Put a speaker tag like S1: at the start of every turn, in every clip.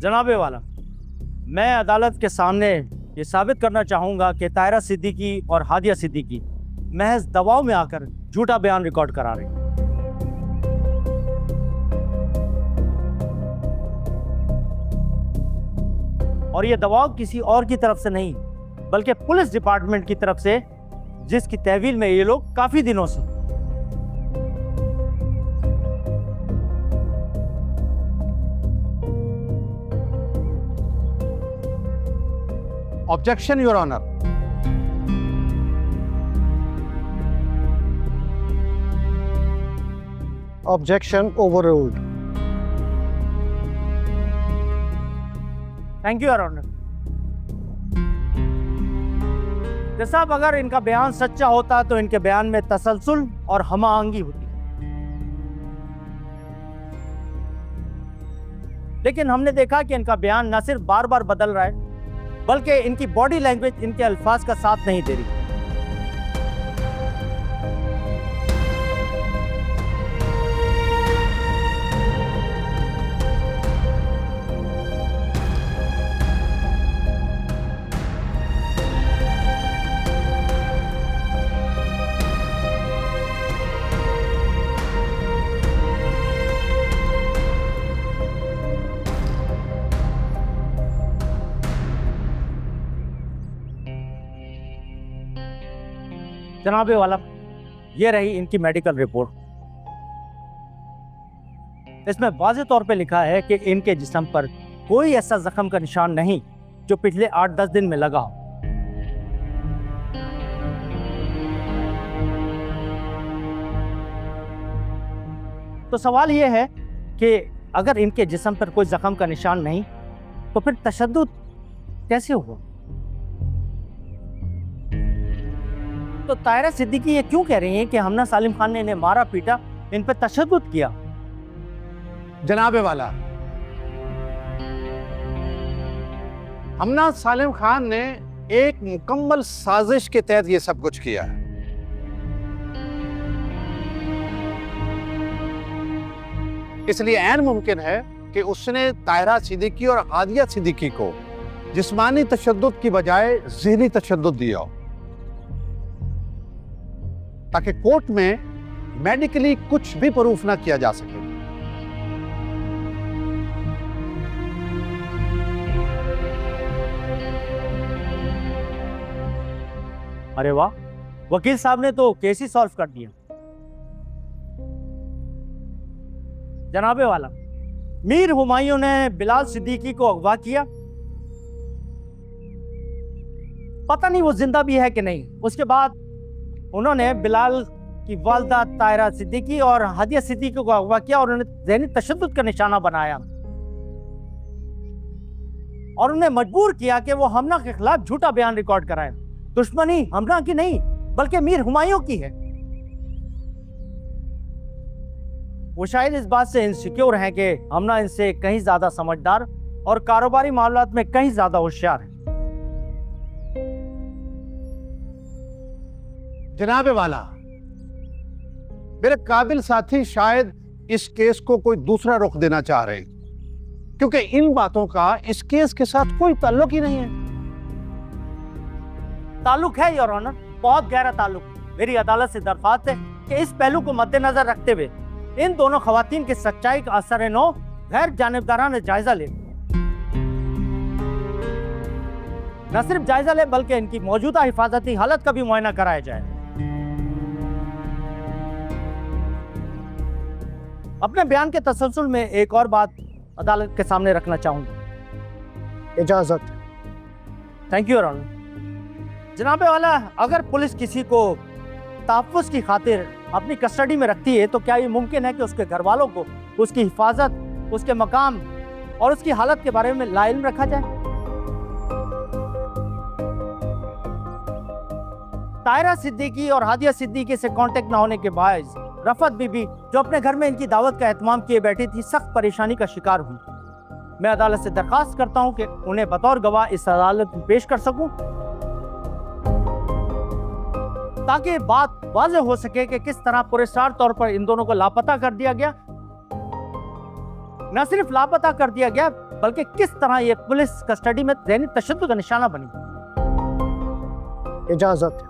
S1: जनाबे वाला, मैं अदालत के सामने ये साबित करना चाहूँगा कि तायरा सिद्दीकी और हादिया सिद्दीकी महज दबाव में आकर झूठा बयान रिकॉर्ड करा रही हैं। और ये दबाव किसी और की तरफ से नहीं, बल्कि पुलिस डिपार्टमेंट की तरफ से, जिसकी तहवील में ये लोग काफी दिनों से।
S2: Objection your honour.
S3: Objection overruled.
S1: Thank you your honour. साहब, अगर इनका बयान सच्चा होता तो इनके बयान में तसलसल और हमाआहंगी होती, लेकिन हमने देखा कि इनका बयान न सिर्फ बार बार बदल रहा है, बल्कि इनकी बॉडी लैंग्वेज इनके अल्फाज का साथ नहीं दे रही। जनाबे वाला, ये रही इनकी मेडिकल रिपोर्ट। इसमें वाज़ेह तौर पे लिखा है कि इनके जिस्म पर कोई ऐसा जख्म का निशान नहीं जो पिछले 8-10 दिन में लगा हो। तो सवाल ये है कि अगर इनके जिस्म पर कोई जख्म का निशान नहीं, तो फिर तशद्दुद कैसे हुआ? तो तायरा सिद्दीकी ये क्यों कह रही हैं कि हमना सालिम खान ने इन्हें मारा पीटा, इन पर तशद्दुद किया?
S2: जनाबे वाला, हमना सालिम खान ने एक मुकम्मल साजिश के तहत ये सब कुछ किया है। इसलिए ऐन मुमकिन है कि उसने तायरा सिद्दीकी और हादिया सिद्दीकी को जिस्मानी तशद्दुद की बजाय ज़हनी तशद्दुद दिया हो, ताकि कोर्ट में मेडिकली कुछ भी प्रूफ ना किया जा सके।
S1: अरे वाह, वकील साहब ने तो केस ही सॉल्व कर दिया। जनाबे वाला, मीर हुमायूं ने बिलाल सिद्दीकी को अगवा किया। पता नहीं वो जिंदा भी है कि नहीं। उसके बाद उन्होंने बिलाल की वालदा तायरा सिद्दीकी और हादिया सिद्दीकी को अगवा किया और उन्हें ज़हनी तशद्दुद का निशाना बनाया और उन्हें मजबूर किया कि वो हमना के खिलाफ झूठा बयान रिकॉर्ड कराएं। दुश्मनी हमना की नहीं, बल्कि मीर हुमायूं की है। वो शायद इस बात से इनसिक्योर हैं कि हमना इनसे कहीं ज्यादा समझदार और कारोबारी मामलात में कहीं ज्यादा होशियार है।
S2: जनाबे वाला, मेरे काबिल साथी शायद इस केस को कोई दूसरा रुख देना चाह रहे हैं, क्योंकि इन बातों का इस केस के साथ कोई ताल्लुक ही नहीं है।
S1: ताल्लुक है योर ऑनर, बहुत गहरा ताल्लुक। मेरी अदालत से दरख्वास्त है कि इस पहलू को मद्देनजर रखते हुए इन दोनों खवातीन की सच्चाई का असर नो गैर जानिबदाराना जायजा ले। न सिर्फ जायजा ले, बल्कि इनकी मौजूदा हिफाजती हालत का भी मुआयना कराया जाए। अपने बयान के तसलसल में एक और बात अदालत के सामने रखना चाहूंगा।
S3: इजाजत।
S1: Thank you your honour. जनाबे वाला, अगर पुलिस किसी को तहफ़्फ़ुज़ की खातिर अपनी कस्टडी में रखती है, तो क्या ये मुमकिन है कि उसके घर वालों को उसकी हिफाजत, उसके मकाम और उसकी हालत के बारे में लाइल्म रखा जाए? तायरा सिद्दीकी और हादिया सिद्दीकी से कांटेक्ट ना होने के बायस रफत बीबी, जो अपने घर में इनकी दावत का एहतमाम किए बैठी थी, सख्त परेशानी का शिकार हुई। मैं अदालत से दरख्वास्त करता हूं कि उन्हें बतौर गवाह इस अदालत में पेश कर सकूं, ताकि बात वाज़ेह हो सके कि किस तरह पुरस्कार तौर पर इन दोनों को लापता कर दिया गया। न सिर्फ लापता कर दिया गया, बल्कि किस तरह ये पुलिस कस्टडी में ज़हनी तशद्दुद का निशाना बनी।
S3: इजाजत है।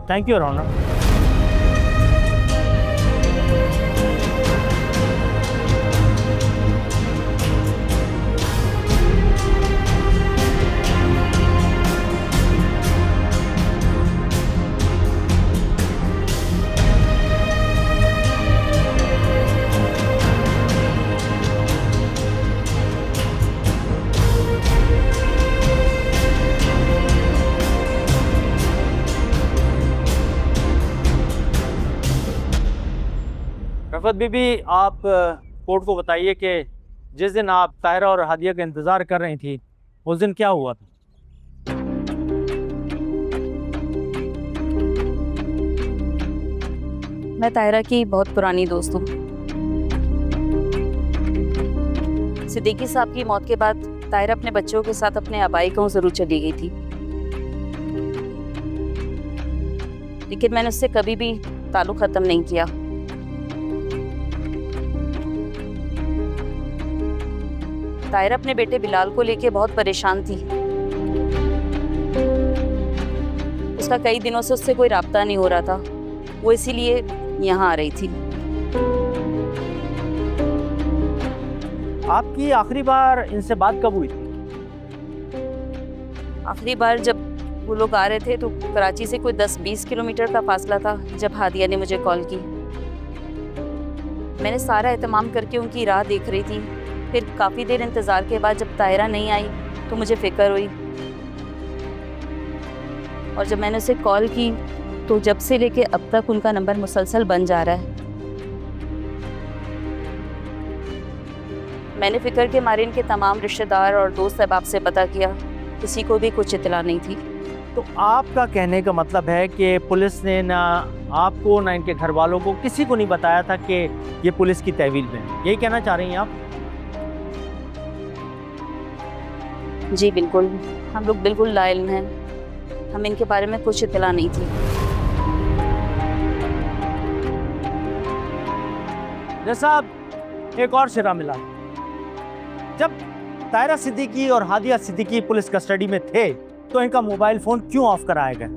S1: Thank you your honour. Rafat Bibi, आप कोर्ट को बताइए कि जिस दिन आप ताहिरा और हादिया का इंतज़ार कर रही थी उस दिन क्या हुआ था?
S4: मैं ताहिरा की बहुत पुरानी दोस्त हूँ। सिद्दीकी साहब की मौत के बाद ताहिरा अपने बच्चों के साथ अपने आबाई गांव जरूर चली गई थी, लेकिन मैंने उससे कभी भी ताल्लुक ख़त्म नहीं किया। ताहिरा अपने बेटे बिलाल को लेके बहुत परेशान थी। उसका कई दिनों से उससे कोई राब्ता नहीं हो रहा था, वो इसीलिए यहाँ आ रही थी।
S1: आपकी आखिरी बार इनसे बात कब हुई थी?
S4: आखिरी बार जब वो लोग आ रहे थे तो कराची से कोई 10-20 किलोमीटर का फासला था, जब हादिया ने मुझे कॉल की। मैंने सारा एहतमाम करके उनकी राह देख रही थी। फिर काफ़ी देर इंतज़ार के बाद जब ताहिरा नहीं आई तो मुझे फ़िक्र हुई, और जब मैंने उसे कॉल की तो जब से लेके अब तक उनका नंबर मुसलसल बन जा रहा है। मैंने फ़िक्र के मारे इनके तमाम रिश्तेदार और दोस्त अहबाब से पता किया, किसी को भी कुछ इत्तला नहीं थी।
S1: तो आपका कहने का मतलब है कि पुलिस ने ना आपको ना इनके घर वालों को किसी को नहीं बताया था कि ये पुलिस की तहवील में है, यही कहना चाह रही हैं आप?
S4: जी बिल्कुल, हम लोग बिल्कुल लाइल्म हैं, हमें इनके बारे में कुछ इत्तला नहीं थी।
S1: जैसा एक और सिरा मिला, जब ताहिरा सिद्दीकी और हादिया सिद्दीकी पुलिस कस्टडी में थे तो इनका मोबाइल फोन क्यों ऑफ कराया गया?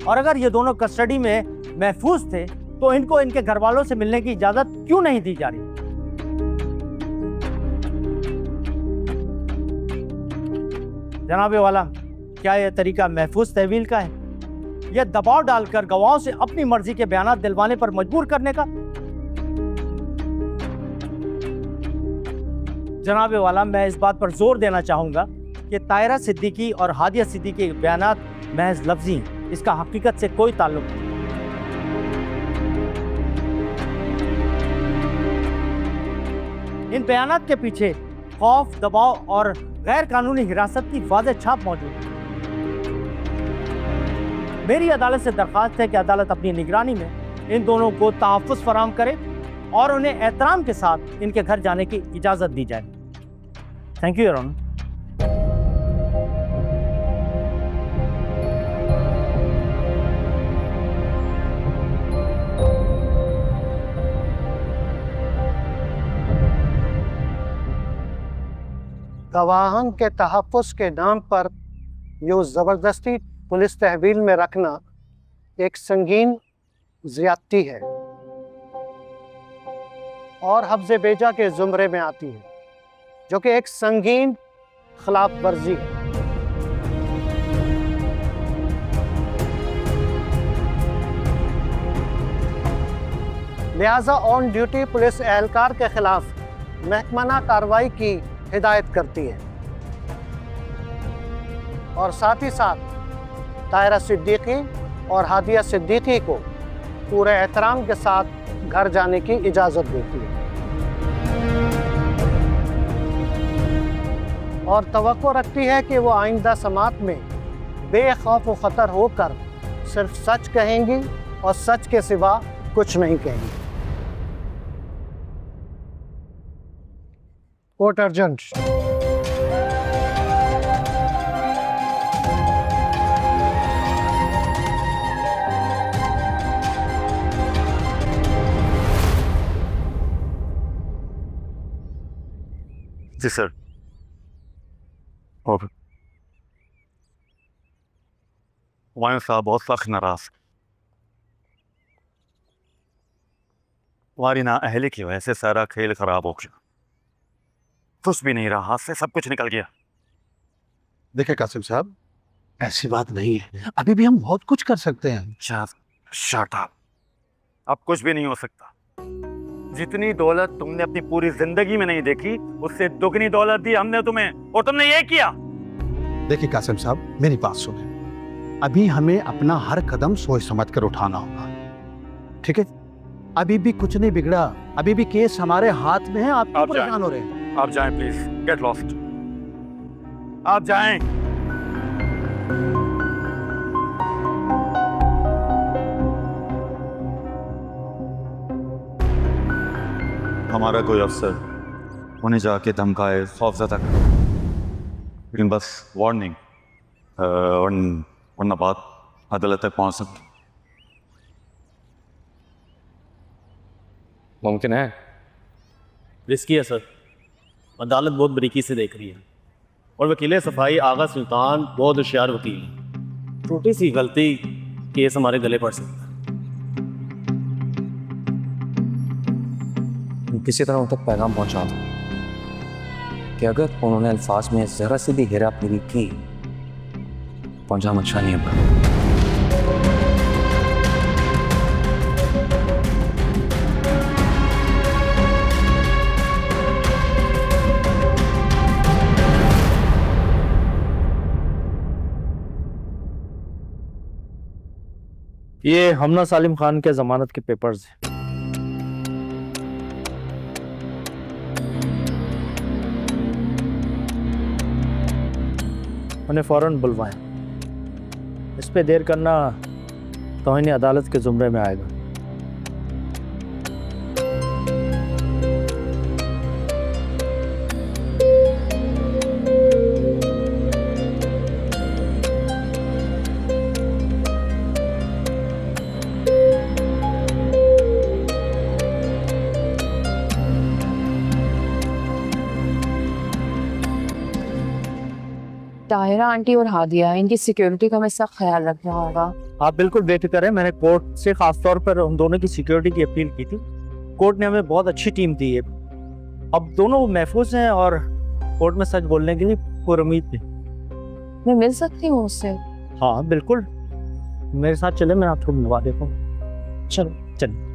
S1: और अगर ये दोनों कस्टडी में महफूज थे तो इनको इनके घर वालों से मिलने की इजाजत क्यों नहीं दी जा रही? जनाबे वाला, क्या यह तरीका महफूज तहवील का है या दबाव डालकर गवाहों से अपनी मर्जी के बयानात दिलवाने पर मजबूर करने का? जनाबे वाला, मैं इस बात पर जोर देना चाहूंगा कि ताहिरा सिद्दीकी और हादिया सिद्दीकी के बयानात महज लफ्जी हैं, इसका हकीकत से कोई ताल्लुक नहीं। इन बयानात के पीछे खौफ, दबाव और गैर कानूनी हिरासत की वाज़ेह छाप मौजूद है। मेरी अदालत से दरख्वास्त है कि अदालत अपनी निगरानी में इन दोनों को तहफ़्फ़ुज़ फराहम करे और उन्हें एहतराम के साथ इनके घर जाने की इजाज़त दी जाए। Thank you your honour.
S3: गवाहन के तहफ़्फ़ुज़ के नाम पर यूँ ज़बरदस्ती पुलिस तहवील में रखना एक संगीन ज़्यादती है और हफ्ज़ बेजा के ज़ुमरे में आती है, जो कि एक संगीन खिलाफ वर्जी है। लिहाजा ऑन ड्यूटी पुलिस एहलकार के खिलाफ महकमाना कार्रवाई की हिदायत करती है और साथ ही साथ ताहिरा सिद्दीकी और हादिया सिद्दीकी को पूरे एहतराम के साथ घर जाने की इजाज़त देती है और तवक्को रखती है कि वो आइंदा समात में बेखौफ व ख़तर होकर सिर्फ सच कहेंगी और सच के सिवा कुछ नहीं कहेंगी। Court urgent.
S5: जी सर। और हुमायूं साहब बहुत सख्त नाराज। तुम्हारी नाअहली की वजह से सारा खेल खराब हो गया। कुछ भी नहीं रहा, हाथ से सब कुछ निकल गया।
S2: देखिए कासिम साहब, ऐसी बात नहीं है, अभी भी हम बहुत कुछ कर सकते हैं।
S5: Shut up. अब कुछ भी नहीं हो सकता। जितनी दौलत तुमने अपनी पूरी जिंदगी में नहीं देखी, उससे दुगनी दौलत दी हमने तुम्हें, और तुमने ये किया।
S2: देखिए कासिम साहब, मेरी बात सुने। अभी हमें अपना हर कदम सोच समझ कर उठाना होगा, ठीक है? अभी भी कुछ नहीं बिगड़ा, अभी भी केस हमारे हाथ में है। आप क्यों
S5: आप जाएं।
S2: परेशान हो रहे हैं?
S5: आप जाएं प्लीज, गेट लॉस्ट। आप जाएं। हमारा कोई अफसर उन्हें जाके धमकाए, खौफजदा करे, लेकिन बस वार्निंग, वरना बात अदालत तक पहुंच सकती।
S6: मुमकिन है?
S1: रिस्की है सर, अदालत बहुत बारीकी से देख रही है, और वकील सफाई आगा सुल्तान बहुत होशियार वकील है। छोटी सी गलती केस हमारे गले पड़ सकता है।
S6: किसी तरह उन तक पैगाम पहुंचा दो कि अगर उन्होंने अल्फाज में जरा सी भी हेरा फेरी की तो अंजाम अच्छा नहीं होगा।
S1: ये हमना सालिम खान के जमानत के पेपर्स हैं। उन्हें फौरन बुलवाएं। इस पे देर करना तौहीन अदालत के जुमरे में आएगा।
S4: ताहिरा आंटी और हादिया, इनकी सिक्योरिटी का हमें सख्त ख्याल रखना होगा।
S1: आप बिल्कुल बेफिक्र हैं। मैंने कोर्ट से खास तौर पर उन दोनों की सिक्योरिटी की अपील की थी। कोर्ट ने हमें बहुत अच्छी टीम दी है। अब दोनों महफूज हैं और कोर्ट में सच बोलने के लिए पुरुमीद हैं।
S4: मैं मिल सकती हूँ उससे?
S1: हाँ बिल्कुल, मेरे साथ चले, मैं आपको मिलवा देता हूँ। चलो चलो।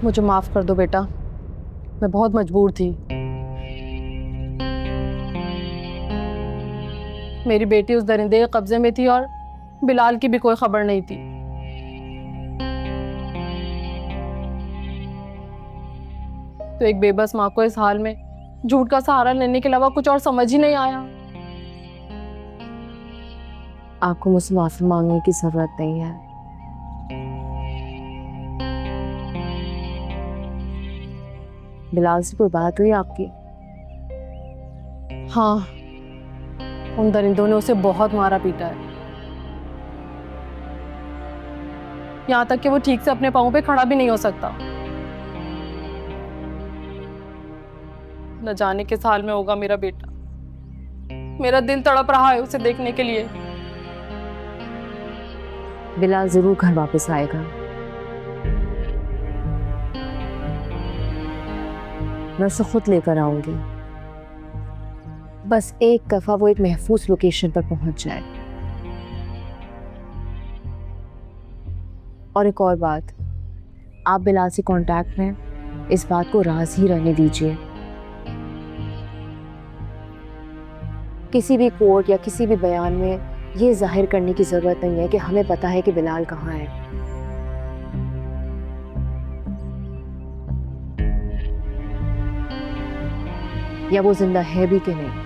S7: मुझे माफ़ कर दो बेटा, मैं बहुत मजबूर थी। मेरी बेटी उस दरिंदे के कब्जे में थी और बिलाल की भी कोई खबर नहीं थी। तो एक बेबस माँ को इस हाल में झूठ का सहारा लेने के अलावा कुछ और समझ ही नहीं आया।
S8: आपको मुझसे माफी मांगने की जरूरत नहीं है। बिलाल से कोई बात हुई आपकी?
S7: हाँ, उन दरिंदों ने उसे बहुत मारा पीटा है, यहाँ तक कि वो ठीक से अपने पाँव पे खड़ा भी नहीं हो सकता। न जाने किस हाल में होगा मेरा बेटा। मेरा दिल तड़प रहा है उसे देखने के लिए।
S8: बिलाल जरूर घर वापस आएगा। मैं उसे खुद लेकर आऊंगी, बस एक दफा वो एक महफूज लोकेशन पर पहुंच जाए। और एक और बात, आप बिलाल से कांटेक्ट में, इस बात को राज ही रहने दीजिए। किसी भी कोर्ट या किसी भी बयान में ये जाहिर करने की जरूरत नहीं है कि हमें पता है कि बिलाल कहाँ है। या वो जिंदा है भी कि नहीं।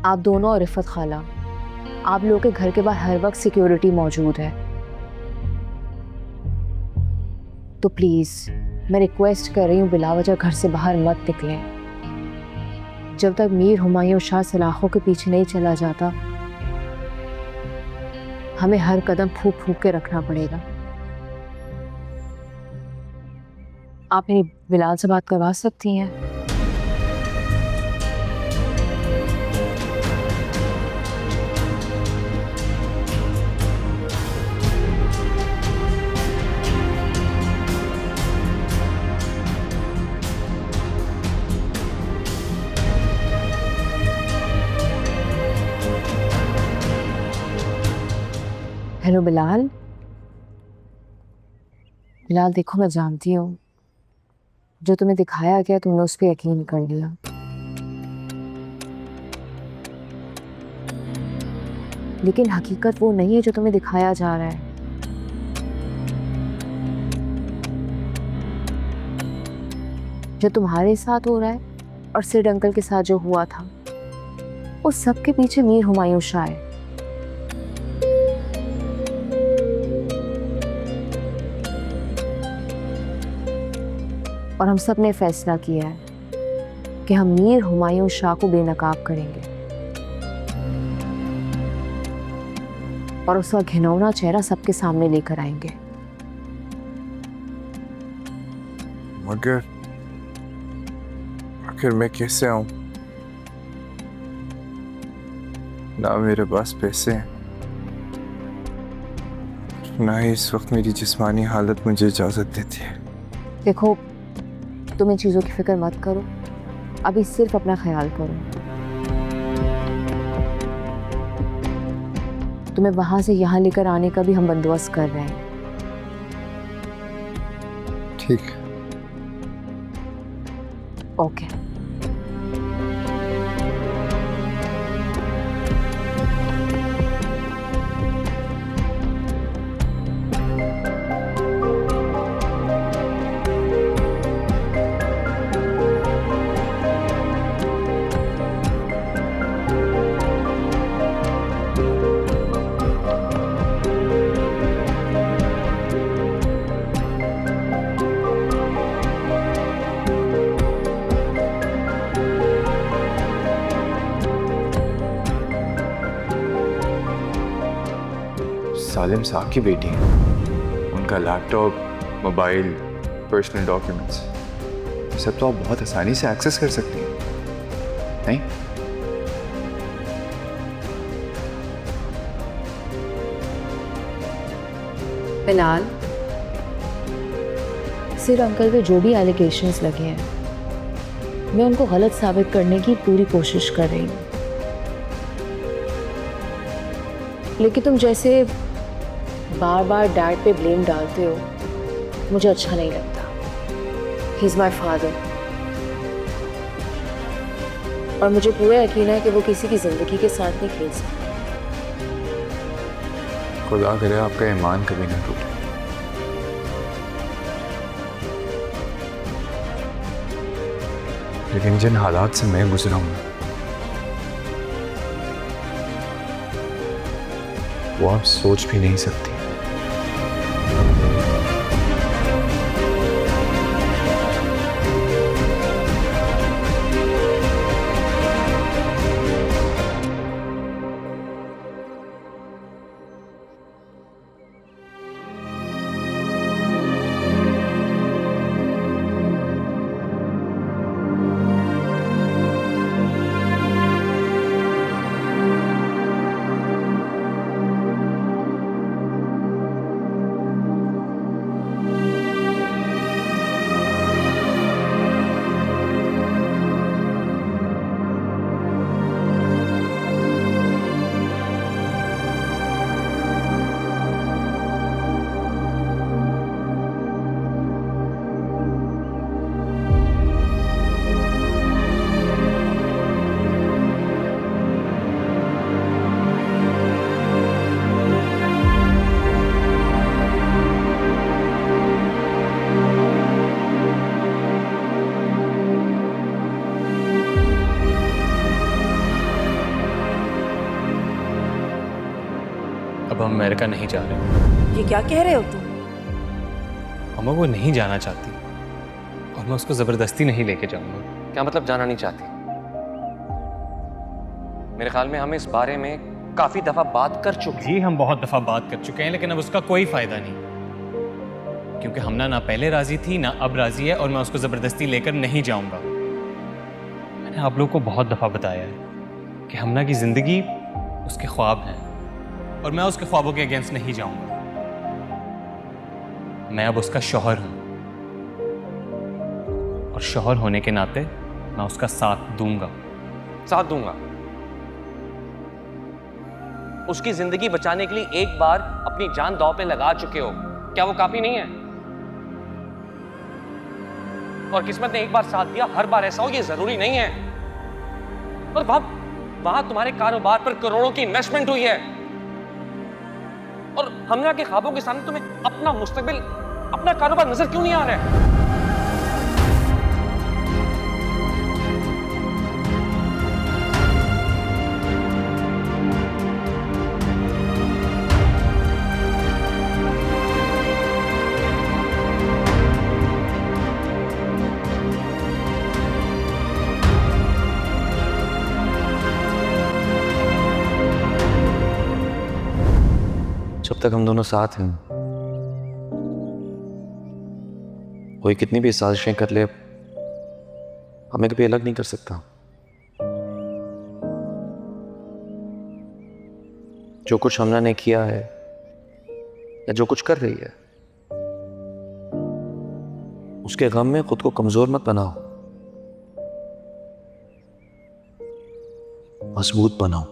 S8: आप दोनों और रिफत खाला, आप लोगों के घर के बाहर हर वक्त सिक्योरिटी मौजूद है, तो प्लीज मैं रिक्वेस्ट कर रही हूँ बिला वजह घर से बाहर मत निकलें। जब तक मीर हुमायूं शाह सलाखों के पीछे नहीं चला जाता, हमें हर कदम फूंक फूंक के रखना पड़ेगा। आप मेरी बिलाल से बात करवा सकती हैं? हेलो बिलाल। बिलाल देखो, मैं जानती हूँ जो तुम्हें दिखाया गया तुमने उस पर यकीन कर लिया, लेकिन हकीकत वो नहीं है जो तुम्हें दिखाया जा रहा है। जो तुम्हारे साथ हो रहा है और सिड अंकल के साथ जो हुआ था, उस सब के पीछे मीर हुमायूं शाह है। और हम सब ने फैसला किया है कि हम मीर हुमायूं शाह को बेनकाब करेंगे और उसका घिनौना चेहरा सबके सामने लेकर आएंगे।
S9: मगर आखिर मैं कैसे आऊं? ना मेरे पास पैसे हैं, ना ही इस वक्त मेरी जिस्मानी हालत मुझे इजाजत देती है।
S8: देखो, तुम इन चीज़ों की फिक्र मत करो, अभी सिर्फ अपना ख्याल करो। तुम्हें वहां से यहाँ लेकर आने का भी हम बंदोबस्त कर रहे हैं।
S9: ठीक है।
S8: ओके।
S9: सालिम साहब की बेटी है, उनका लैपटॉप, मोबाइल, पर्सनल डॉक्यूमेंट्स, ये सब तो आप बहुत आसानी से एक्सेस कर सकती हैं, नहीं?
S8: बिलाल, सिर अंकल पे जो भी एलिगेशंस लगे हैं, मैं उनको गलत साबित करने की पूरी कोशिश कर रही हूँ, लेकिन तुम जैसे बार बार डैड पे ब्लेम डालते हो, मुझे अच्छा नहीं लगता। ही इज़ माई फादर, और मुझे पूरा यकीन है कि वो किसी की जिंदगी के साथ नहीं खेल सकता।
S9: खुदा करे आपका ईमान कभी ना टूटे। लेकिन जिन हालात से मैं गुजरा हूं वो आप सोच भी नहीं सकती।
S10: अब हम अमेरिका नहीं जा रहे।
S4: ये क्या कह रहे हो तुम?
S10: अम्मा वो नहीं जाना चाहती और मैं उसको जबरदस्ती नहीं लेके जाऊंगा।
S6: क्या मतलब जाना नहीं चाहती? मेरे ख्याल में हम इस बारे में काफी दफा बात कर चुके हैं।
S10: जी हम बहुत दफा बात कर चुके हैं, लेकिन अब उसका कोई फायदा नहीं, क्योंकि हमना ना पहले राजी थी ना अब राजी है, और मैं उसको जबरदस्ती लेकर नहीं जाऊंगा। मैंने आप लोग को बहुत दफा बताया है कि हमना की जिंदगी उसके ख्वाब हैं और मैं उसके ख्वाबों के अगेंस्ट नहीं जाऊंगा। मैं अब उसका शौहर हूं और शौहर होने के नाते मैं उसका साथ दूंगा।
S6: साथ दूंगा? उसकी जिंदगी बचाने के लिए एक बार अपनी जान दांव पे लगा चुके हो, क्या वो काफी नहीं है? और किस्मत ने एक बार साथ दिया, हर बार ऐसा हो ये जरूरी नहीं है। और वहां तुम्हारे कारोबार पर करोड़ों की इन्वेस्टमेंट हुई है और हमना के ख्वाबों के सामने तुम्हें अपना मुस्तकबिल, अपना कारोबार नजर क्यों नहीं आ रहा है? जब तक हम दोनों साथ हैं, कोई कितनी भी साजिशें कर ले हमें कभी अलग नहीं कर सकता। जो कुछ हमना ने किया है या जो कुछ कर रही है, उसके गम में खुद को कमजोर मत बनाओ, मजबूत बनाओ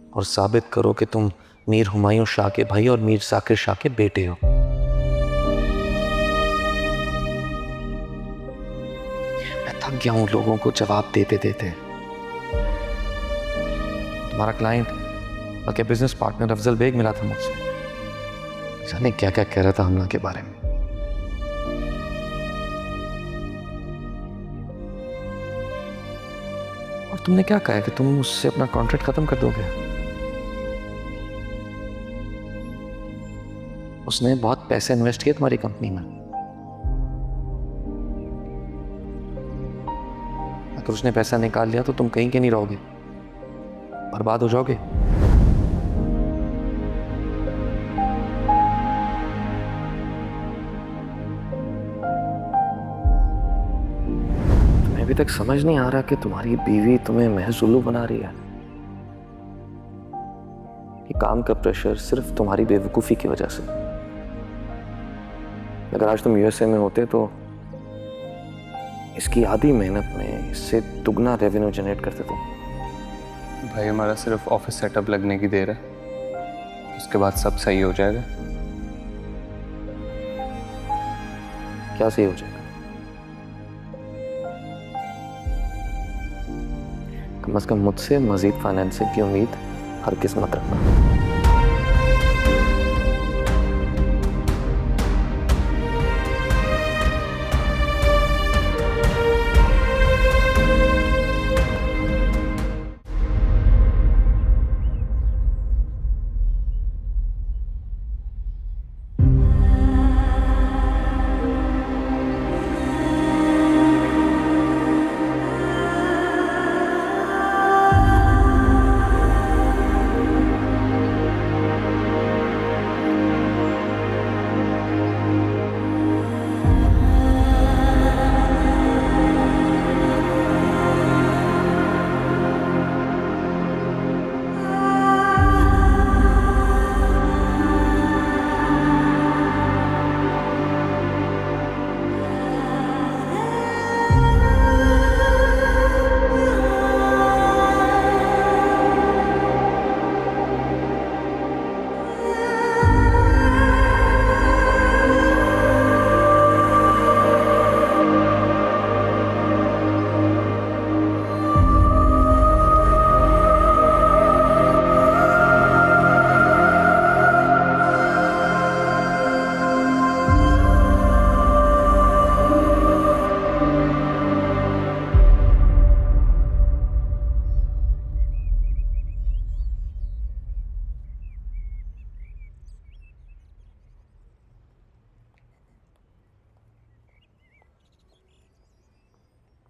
S6: और साबित करो कि तुम मीर हुमायूं शाह के भाई और मीर जाकिर शाह के बेटे हो। मैं थक गया हूं लोगों को जवाब देते देते। तुम्हारा क्लाइंट बल्कि बिजनेस पार्टनर अफजल बेग मिला था मुझसे, जाने क्या क्या कह रहा था हमला के बारे में। और तुमने क्या कहा कि तुम उससे अपना कॉन्ट्रैक्ट खत्म कर दोगे? उसने बहुत पैसे इन्वेस्ट किए तुम्हारी कंपनी में। अगर उसने पैसा निकाल लिया तो तुम कहीं के नहीं रहोगे, बर्बाद हो जाओगे। तुम्हें अभी तक समझ नहीं आ रहा कि तुम्हारी बीवी तुम्हें महज उल्लू बना रही है। ये काम का प्रेशर सिर्फ तुम्हारी बेवकूफी की वजह से। अगर आज तुम यूएसए में होते तो इसकी आधी मेहनत में इससे दुगना रेवेन्यू जनरेट करते तुम।
S10: भाई हमारा सिर्फ ऑफिस सेटअप लगने की देर है, उसके बाद सब सही हो जाएगा।
S6: क्या सही हो जाएगा? कम से कम मुझसे मजीद फाइनेंसिंग की उम्मीद हर किस्मत रखना।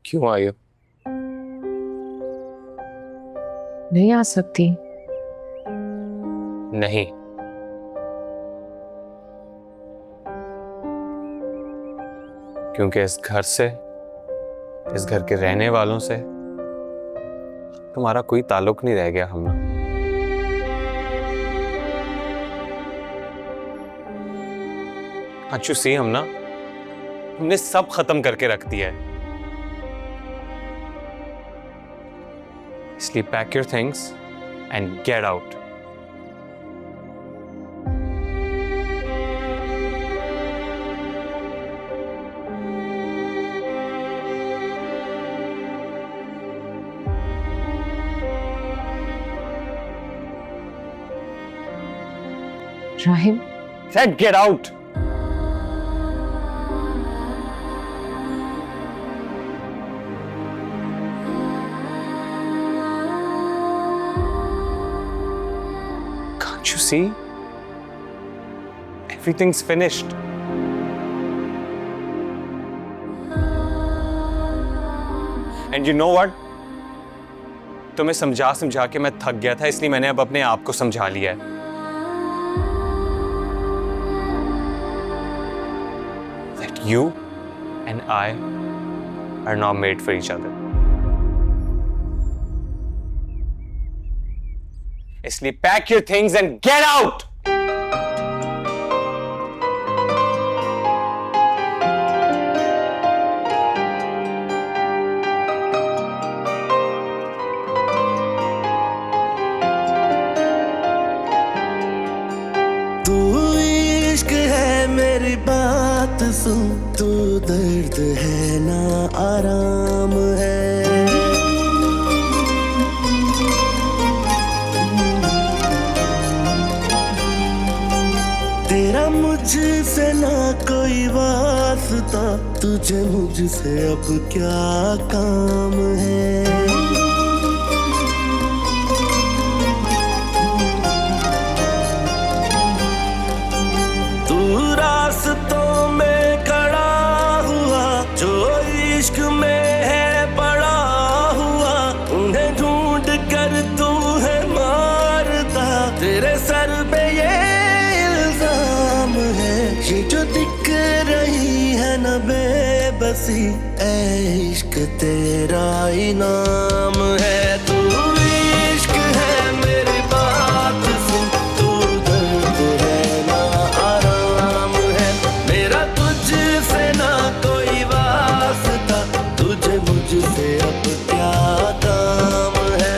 S6: क्यों आई हो?
S8: नहीं आ सकती।
S6: नहीं, क्योंकि इस घर से, इस घर के रहने वालों से तुम्हारा कोई ताल्लुक नहीं रह गया हमना। Can't you see हमना? हमने सब खत्म करके रख दिया है। इसलिए pack your things and get out.
S8: Rahim,
S6: Said get out. Can't you see? Everything's finished. And you know what? तुम्हें समझा समझा के मैं थक गया था, इसलिए मैंने अब अपने आप को समझा लिया है। That you and I are not made for each other. इसलिए pack your things and get out.
S11: सुन, तू दर्द है ना आराम है। तेरा मुझसे ना कोई वास्ता, तुझे मुझसे अब क्या काम है। तू रास्तों में खड़ा हुआ, जो इश्क में है पड़ा हुआ, उन्हें ढूंढ कर तू है मारता। तेरे सर पे ये इल्जाम है, ये जो दिख रही है न बेबसी, ऐ इश्क तेरा इनाम है। तू इश्क है मेरी बात सुन, तू दर्द है ना आराम है। मेरा तुझसे ना कोई वास्ता, तुझे मुझसे अब क्या काम है।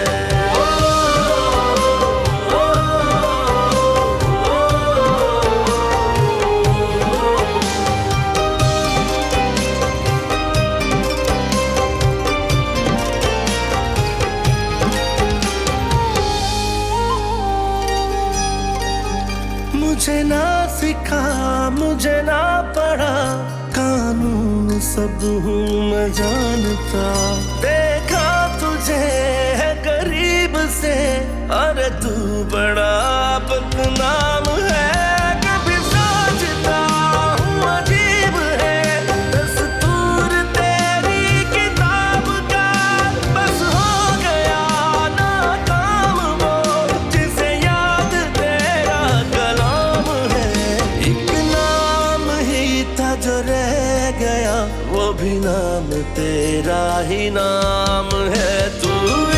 S11: मुझे ना सिखा, मुझे ना पढ़ा, कानून सब हूँ मैं जानता। देखा तुझे है करीब से, अरे तू बड़ा बदनाम है। कभी सोचता हूँ अजीब है दस्तूर तेरी किताब का, बस हो गया नाकाम वो जिसे याद तेरा कलाम है। एक नाम ही था जो रह गया, वो भी नाम तेरा ही नाम है। तू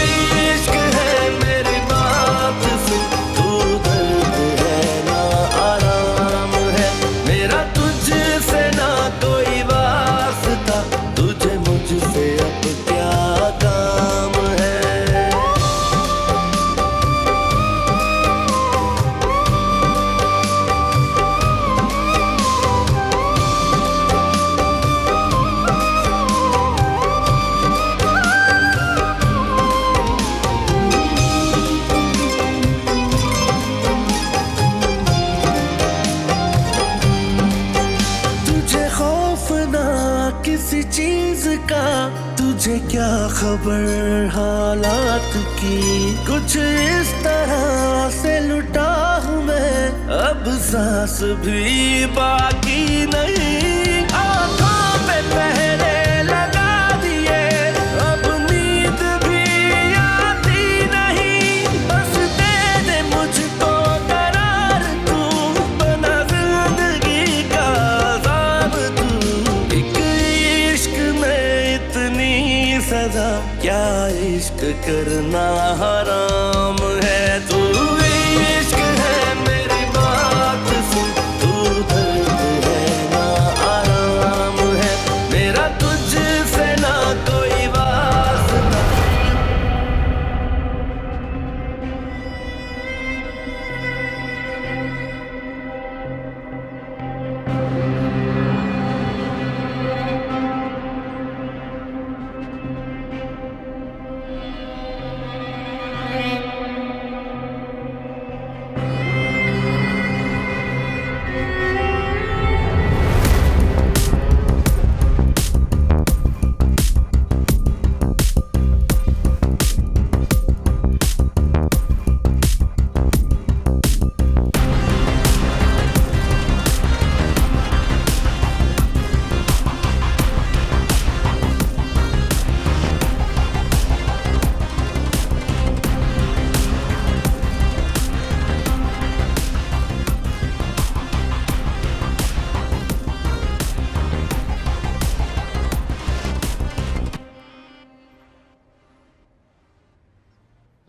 S11: इश्क है मेरी बात सुन, तू दर्द है ना आराम है। मेरा तुझसे ना कोई वास्ता, तुझे मुझसे अब क्या काम है। तुझे खौफ ना किसी चीज का, तुझे क्या खबर हालात की। कुछ इस तरह से लुटा हूँ मैं, अब सांस भी बाकी नहीं। आँखों पे पहरे लगा दिए सजा, क्या इश्क करना हराम है। तू इश्क है मेरी बात सुन, तू दर्द है ना आराम है, मेरा तुझसे ना कोई वास्ता।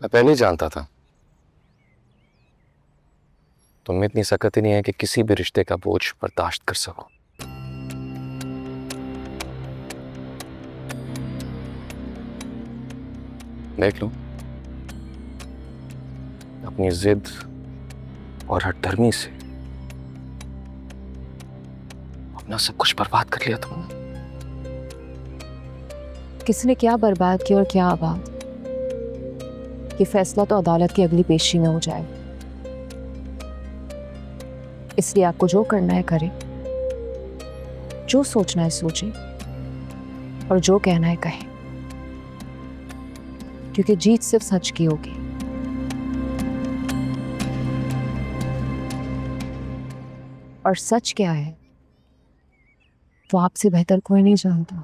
S6: मैं पहले ही जानता था तुम में इतनी सकत ही नहीं है कि किसी भी रिश्ते का बोझ बर्दाश्त कर सको। देख लो, अपनी जिद और हठधर्मी से अपना सब कुछ बर्बाद कर लिया तुमने।
S8: किसने क्या बर्बाद किया और क्या आबाद, ये फैसला तो अदालत की अगली पेशी में हो जाएगा। इसलिए आपको जो करना है करें, जो सोचना है सोचें, और जो कहना है कहें, क्योंकि जीत सिर्फ सच की होगी। और सच क्या है वो आपसे बेहतर कोई नहीं जानता।